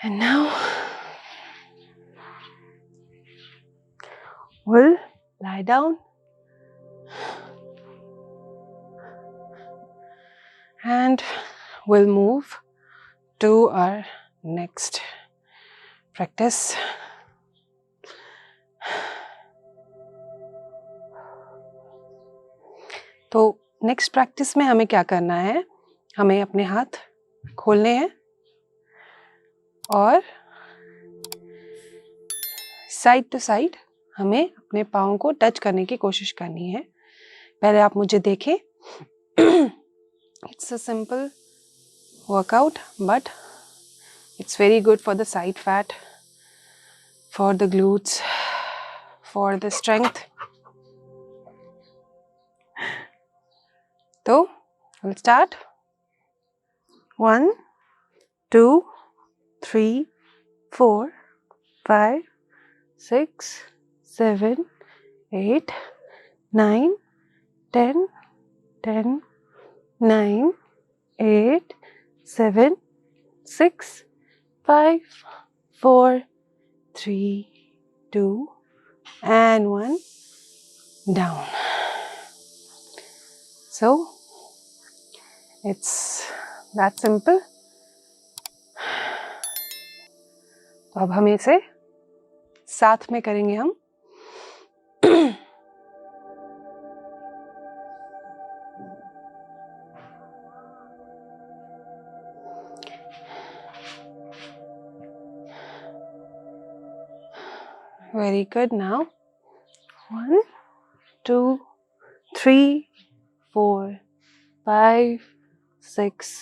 And now we'll lie down and we'll move to our next practice. तो next practice में हमें क्या करना है, हमें अपने हाथ खोलने हैं और साइड टू साइड हमें अपने पाँव को टच करने की कोशिश करनी है. पहले आप मुझे देखें. It's a simple workout but it's very good for the side fat, for the glutes, for the strength. तो we'll start. 1 2 3 4 5 6 7 8 9 10 10 9 8 7 6 5 4 3 2 and 1 down. So it's that simple. तो अब हम इसे साथ में करेंगे हम. Very good. Now 1 2 3 4 5 6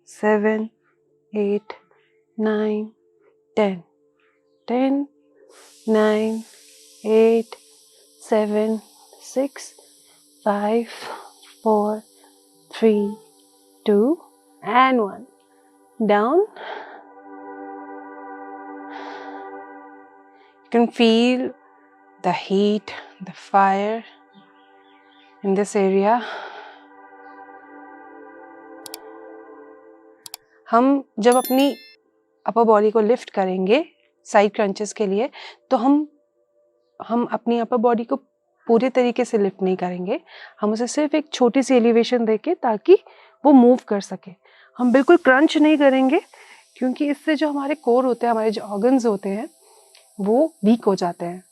7 8 9 10 10 9 8 7 6 5 4 3 2 and 1 down. You can feel the heat, the fire in this area. हम जब अपनी अपर बॉडी को लिफ्ट करेंगे साइड क्रंचेस के लिए, तो हम अपनी अपर बॉडी को पूरे तरीके से लिफ्ट नहीं करेंगे. हम उसे सिर्फ एक छोटी सी एलिवेशन देके ताकि वो मूव कर सके. हम बिल्कुल क्रंच नहीं करेंगे क्योंकि इससे जो हमारे कोर होते हैं, हमारे जो ऑर्गन्स होते हैं, वो वीक हो जाते हैं.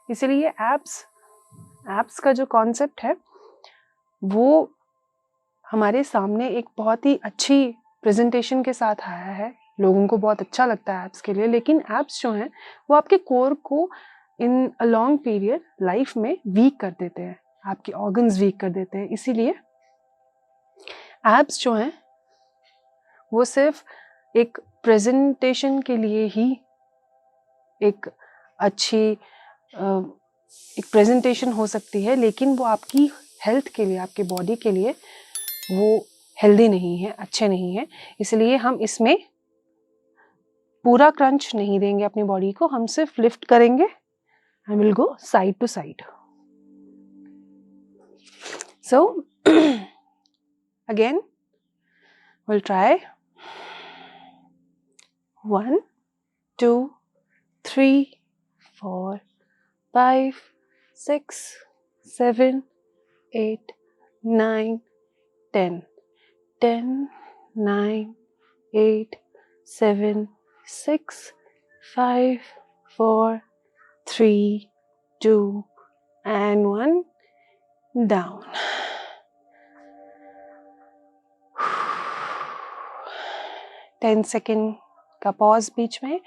इसीलिए एब्स का जो कॉन्सेप्ट है वो हमारे सामने एक बहुत ही अच्छी प्रेजेंटेशन के साथ आया है. लोगों को बहुत अच्छा लगता है एब्स के लिए, लेकिन एब्स जो हैं वो आपके कोर को इन अ लॉन्ग पीरियड लाइफ में वीक कर देते हैं, आपके ऑर्गन्स वीक कर देते हैं. इसीलिए एब्स जो हैं वो सिर्फ एक प्रेजेंटेशन के लिए ही एक अच्छी एक प्रेजेंटेशन हो सकती है, लेकिन वो आपकी हेल्थ के लिए, आपके बॉडी के लिए वो हेल्दी नहीं है, अच्छे नहीं है. इसलिए हम इसमें पूरा क्रंच नहीं देंगे अपनी बॉडी को. हम सिर्फ लिफ्ट करेंगे and we'll go side to side. So again we'll try 1 2 3 4 5 6 7 8 9 10 10 9 8 7 6 5 4 3 2 and 1 down. 10 second का पॉज बीच में.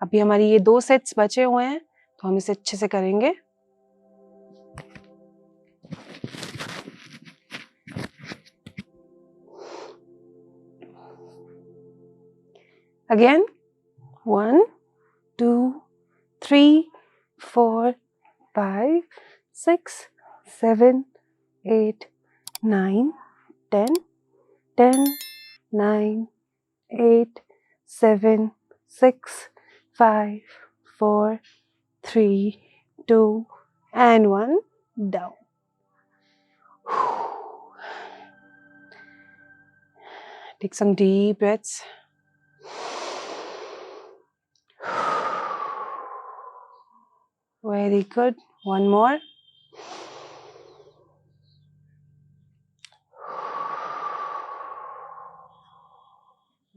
अभी हमारी ये 2 सेट्स बचे हुए हैं तो हम इसे अच्छे से करेंगे. Again 1 2 3 4 5 6 7 8 9 10 10 9 8 7 6 5 4 3 2 and 1 down. Take some deep breaths. Very good. One more.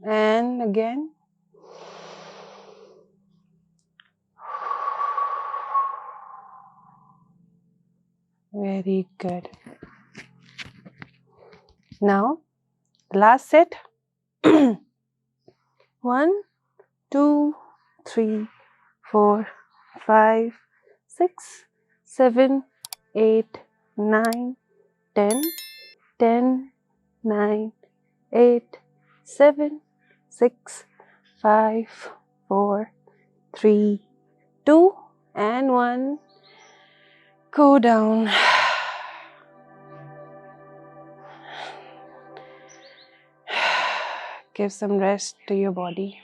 And again. Very good. Now, last set. 1, 2, 3, 4, 5, 6, 7, 8, 9, 10, 10, 9, 8, 7, 6, 5, 4, 3, 2, and 1. Go down. Give some rest to your body.